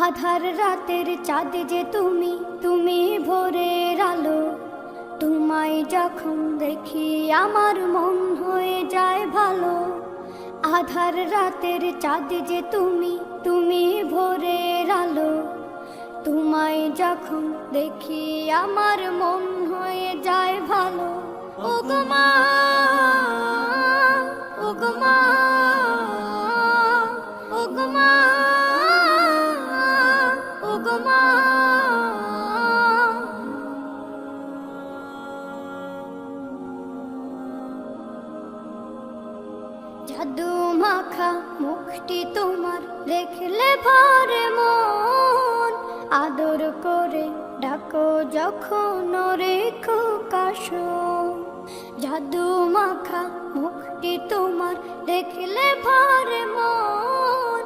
আধার রাতের চাঁদ যে তুমি, তুমি ভোরের আলো। তোমায় যখন দেখি আমার মন হয়ে যায় ভালো। আধার রাতের চাঁদ যে তুমি, তুমি ভোরের আলো। তোমায় যখন দেখি আমার মন হয়ে যায় ভালো। ওগো মা, ওগো মা, ওগো মা, ওগো মা। জাদু মাখা মুখটি তোমার দেখলে ভরে মন। আদর করে ডাকো যখন রেখো কাশো। জাদু মাখা মুখটি তোমার দেখলে ভরে মন।